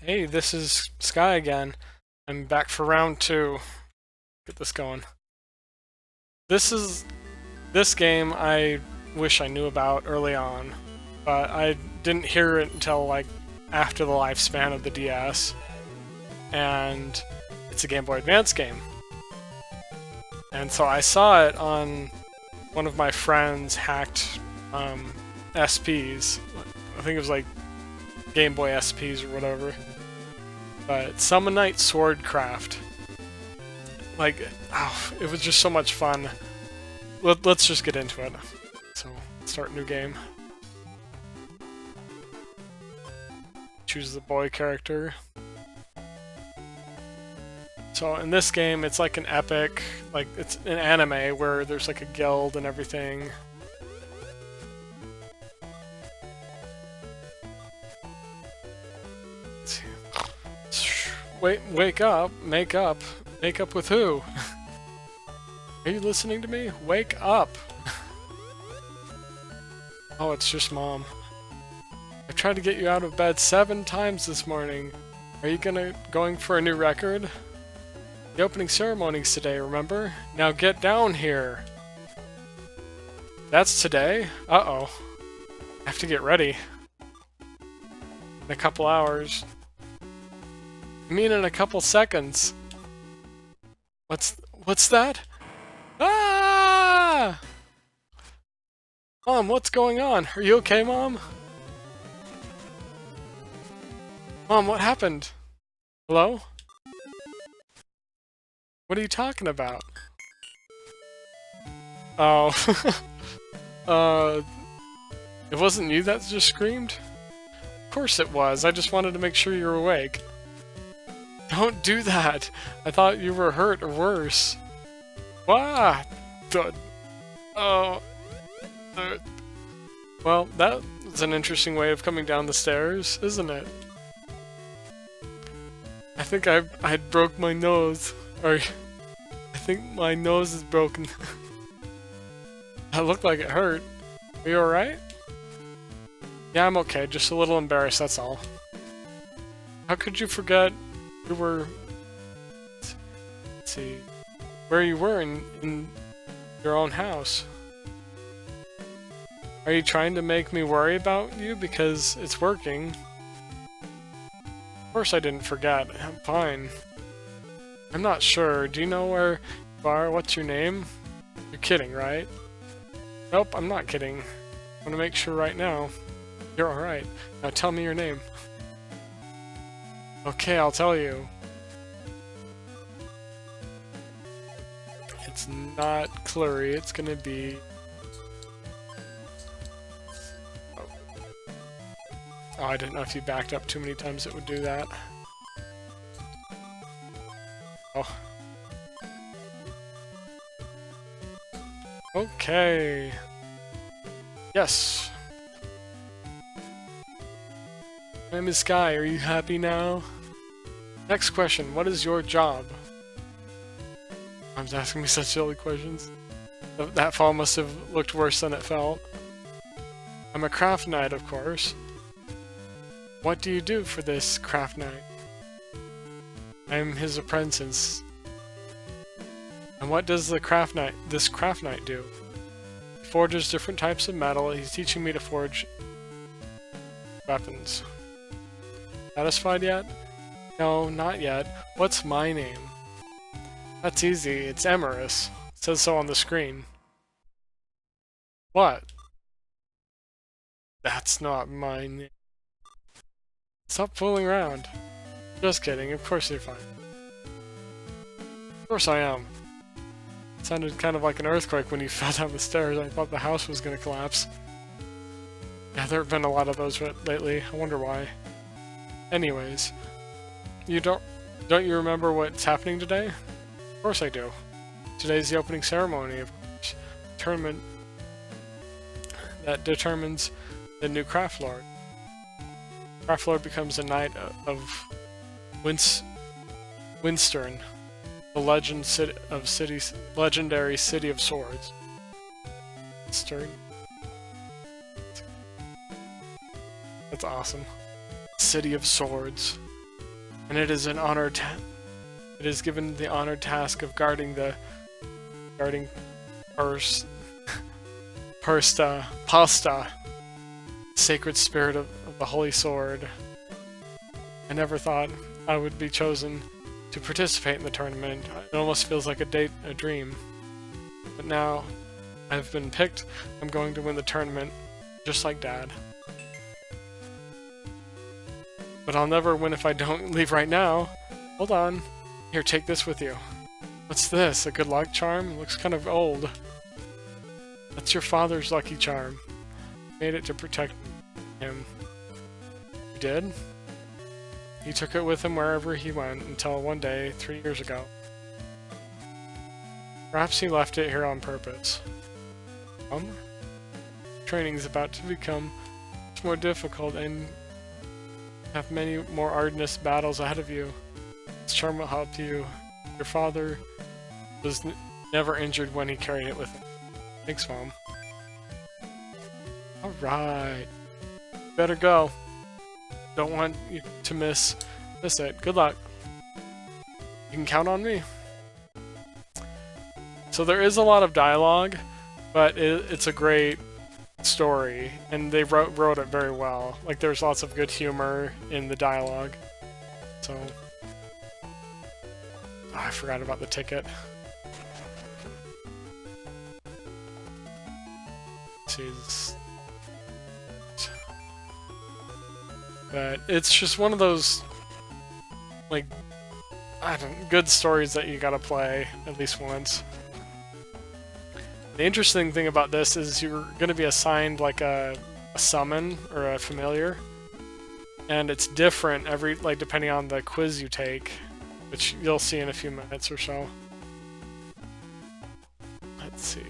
Hey, this is Skye again. I'm back for round 2. Get this going. This game I wish I knew about early on, but I didn't hear it until like after the lifespan of the DS. And it's a Game Boy Advance game. And so I saw it on one of my friend's hacked SPs. I think it was like Game Boy SPs or whatever. But Summon Night Swordcraft. Like, oh, it was just so much fun. Let's just get into it. So, start a new game. Choose the boy character. So in this game, it's like an epic, like it's an anime where there's like a guild and everything. Wake up, make up with who? Are you listening to me? Wake up! Oh, it's just Mom. I tried to get you out of bed 7 times this morning. Are you going for a new record? The opening ceremony's today, remember? Now get down here! That's today? Uh-oh. I have to get ready. In a couple hours. I mean in a couple seconds. What's that? Ah! Mom, what's going on? Are you okay, Mom? Mom, what happened? Hello? What are you talking about? Oh. It wasn't you that just screamed? Of course it was. I just wanted to make sure you were awake. Don't do that! I thought you were hurt or worse. Wah! Oh. Well, that was an interesting way of coming down the stairs, isn't it? I think I broke my nose. Or, I think my nose is broken. That looked like it hurt. Are you alright? Yeah, I'm okay. Just a little embarrassed, that's all. How could you forget you were... Let's see... Where you were in your own house? Are you trying to make me worry about you because it's working? Of course I didn't forget. I'm fine. I'm not sure. Do you know where you are? What's your name? You're kidding, right? Nope, I'm not kidding. I want to make sure right now. You're alright. Now tell me your name. Okay, I'll tell you. It's not Clury, it's gonna be... Oh, I didn't know if you backed up too many times it would do that. Oh. Okay. Yes. My name is Skye, are you happy now? Next question, what is your job? Mom's asking me such silly questions. That fall must have looked worse than it felt. I'm a craft knight, of course. What do you do for this craft knight? I'm his apprentice. And what does this craft knight do? He forges different types of metal. He's teaching me to forge weapons. Satisfied yet? No, not yet. What's my name? That's easy. It's Emerus. It says so on the screen. What? That's not my name. Stop fooling around. Just kidding. Of course you're fine. Of course I am. It sounded kind of like an earthquake when you fell down the stairs. I thought the house was going to collapse. Yeah, there have been a lot of those lately. I wonder why. Anyways, don't you remember what's happening today? Of course I do. Today's the opening ceremony, of course. Tournament that determines the new Craftlord. Craftlord becomes a knight of Winstern, the legendary city of swords. Winstern. That's awesome. City of Swords. and it is an honored it is given the honored task of guarding Pasta, sacred spirit of the Holy Sword. I never thought I would be chosen to participate in the tournament. It almost feels like a dream. But now I've been picked, I'm going to win the tournament, just like Dad. But I'll never win if I don't leave right now. Hold on. Here, take this with you. What's this? A good luck charm? Looks kind of old. That's your father's lucky charm. Made it to protect him. You did? He took it with him wherever he went until one day, 3 years ago. Perhaps he left it here on purpose. Training is about to become much more difficult and have many more arduous battles ahead of you. This charm will help you. Your father was never injured when he carried it with him. Thanks, Mom. Alright. Better go. Don't want you to miss it. Good luck. You can count on me. So there is a lot of dialogue, but it's a great story, and they wrote it very well. Like, there's lots of good humor in the dialogue. So... oh, I forgot about the ticket. Let's see. But it's just one of those, like, good stories that you gotta play at least once. The interesting thing about this is you're gonna be assigned like a summon or a familiar, and it's different depending on the quiz you take, which you'll see in a few minutes or so. Let's see.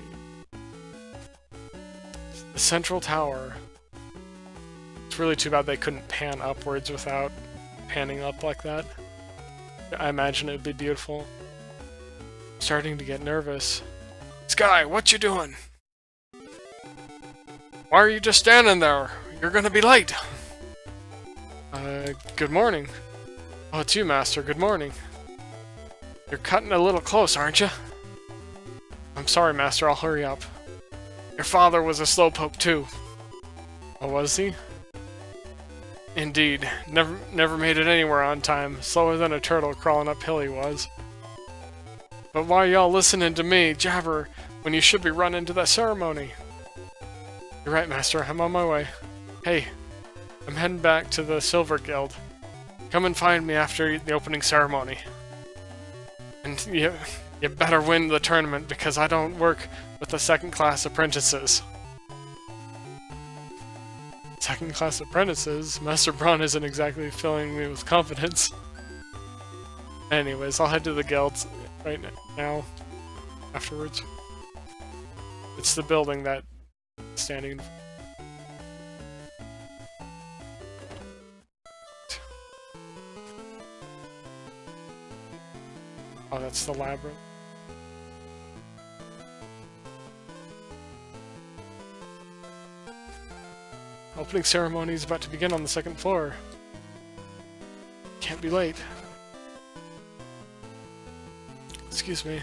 The central tower. It's really too bad they couldn't pan upwards without panning up like that. I imagine it'd be beautiful. I'm starting to get nervous. Skye, what you doing? Why are you just standing there? You're gonna be late. Good morning. Oh, it's you, Master. Good morning. You're cutting a little close, aren't you? I'm sorry, Master. I'll hurry up. Your father was a slowpoke, too. Oh, was he? Indeed. Never made it anywhere on time. Slower than a turtle crawling uphill he was. But why y'all listening to me jabber when you should be running to that ceremony? You're right, Master. I'm on my way. Hey, I'm heading back to the Silver Guild. Come and find me after the opening ceremony. And you better win the tournament because I don't work with the second-class apprentices. Second-class apprentices? Master Braun isn't exactly filling me with confidence. Anyways, I'll head to the guild right now, afterwards. It's the building that standing. Oh, that's the labyrinth. Opening ceremony is about to begin on the second floor. Can't be late. Excuse me.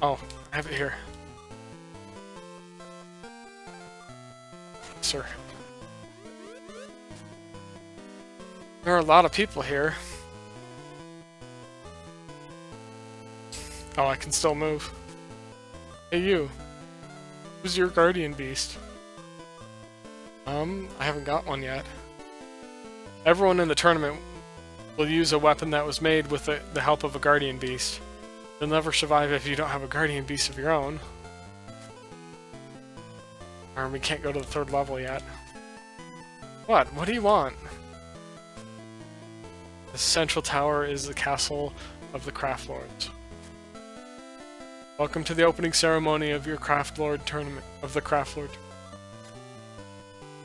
Oh, I have it here. Sir. There are a lot of people here. Oh, I can still move. Hey, you. Who's your guardian beast? I haven't got one yet. Everyone in the tournament will use a weapon that was made with the help of a guardian beast. You'll never survive if you don't have a guardian beast of your own. Or we can't go to the 3rd level yet. What? What do you want? The central tower is the castle of the Craftlords. Welcome to the opening ceremony of your Craftlord tournament.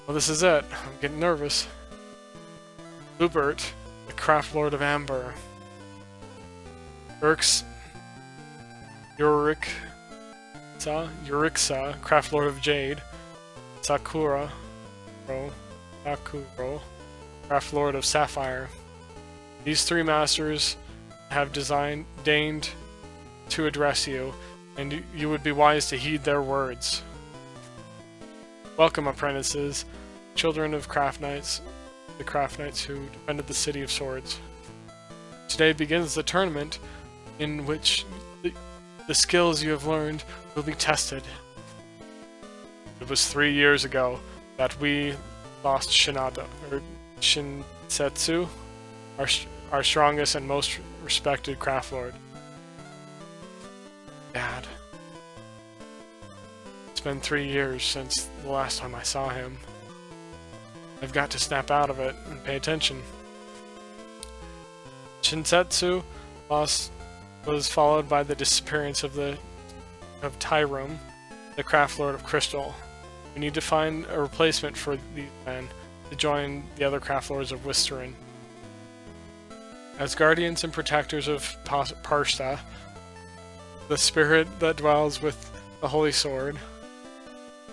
Well, this is it. I'm getting nervous. Lubert, the Craftlord of Amber. Yurixa, Craftlord of Jade. Sakura, Craftlord of Sapphire. These three masters have deigned to address you, and you would be wise to heed their words. Welcome, apprentices, children of craft knights, the craft knights who defended the City of Swords. Today begins the tournament in which the skills you have learned will be tested. It was 3 years ago that we lost Shinsetsu, our strongest and most respected craftlord. Dad. It's been 3 years since the last time I saw him. I've got to snap out of it and pay attention. Shinsetsu loss was followed by the disappearance of Tyrone, the craftlord of Crystal. We need to find a replacement for these men to join the other craftlords of Wisterin. As guardians and protectors of Parsta, the spirit that dwells with the Holy Sword,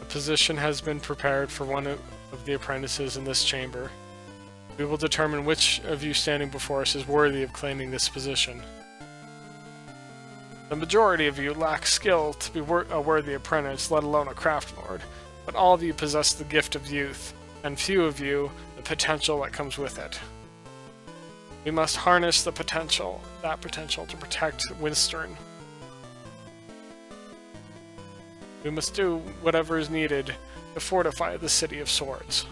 a position has been prepared for one of the apprentices in this chamber. We will determine which of you standing before us is worthy of claiming this position. The majority of you lack skill to be a worthy apprentice, let alone a craftlord, but all of you possess the gift of youth, and few of you the potential that comes with it. We must harness that potential to protect Wisterin. We must do whatever is needed to fortify the City of Swords.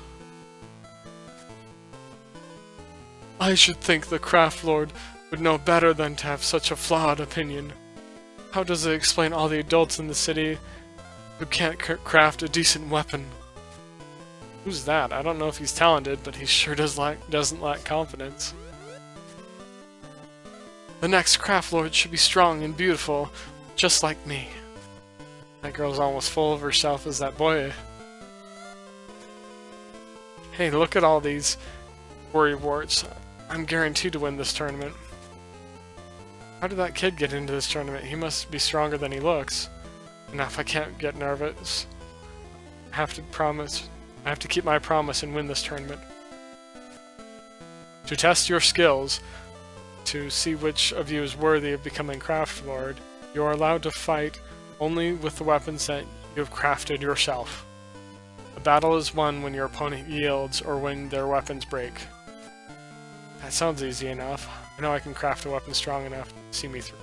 I should think the craftlord would know better than to have such a flawed opinion. How does it explain all the adults in the city who can't craft a decent weapon? Who's that? I don't know if he's talented, but he sure doesn't lack confidence. The next craftlord should be strong and beautiful, just like me. That girl's almost full of herself as that boy. Hey, look at all these worry warts. I'm guaranteed to win this tournament. How did that kid get into this tournament? He must be stronger than he looks. And if I can't get nervous, I have to keep my promise and win this tournament. To test your skills, to see which of you is worthy of becoming craftlord, you are allowed to fight only with the weapons that you have crafted yourself. A battle is won when your opponent yields or when their weapons break. That sounds easy enough. I know I can craft a weapon strong enough to see me through.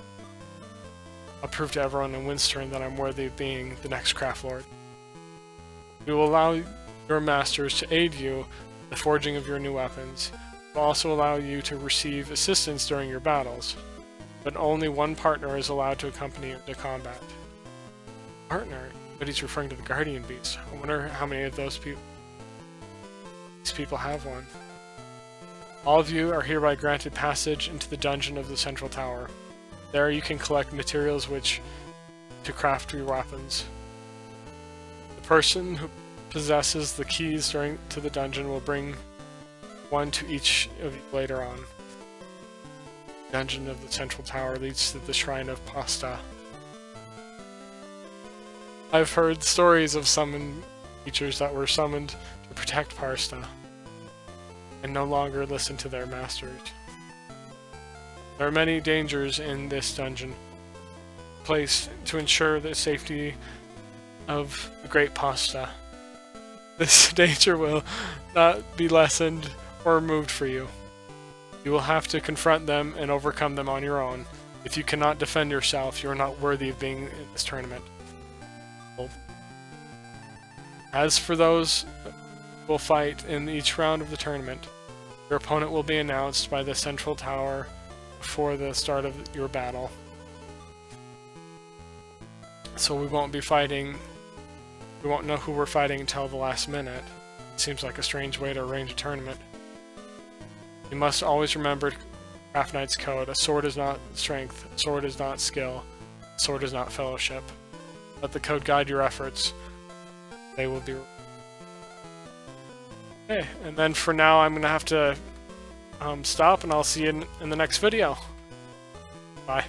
I'll prove to everyone in Wisterin that I'm worthy of being the next craftlord. We will allow your masters to aid you in the forging of your new weapons. We'll also allow you to receive assistance during your battles, but only one partner is allowed to accompany you to combat. Partner? But he's referring to the Guardian Beast. I wonder how many of these people have one. All of you are hereby granted passage into the dungeon of the Central Tower. There you can collect materials to craft your weapons. The person who possesses the keys to the dungeon will bring one to each of you later on. The dungeon of the Central Tower leads to the Shrine of Pasta. I've heard stories of summoned creatures that were summoned to protect Parsta and no longer listen to their masters. There are many dangers in this dungeon, placed to ensure the safety of the Great Pasta. This danger will not be lessened or removed for you. You will have to confront them and overcome them on your own. If you cannot defend yourself, you are not worthy of being in this tournament. As for those who will fight in each round of the tournament, your opponent will be announced by the Central Tower before the start of your battle. So we won't know who we're fighting until the last minute. It seems like a strange way to arrange a tournament. You must always remember Craft Knight's code. A sword is not strength, a sword is not skill, a sword is not fellowship. Let the code guide your efforts. They will be... Okay, and then for now I'm gonna have to stop, and I'll see you in the next video. Bye.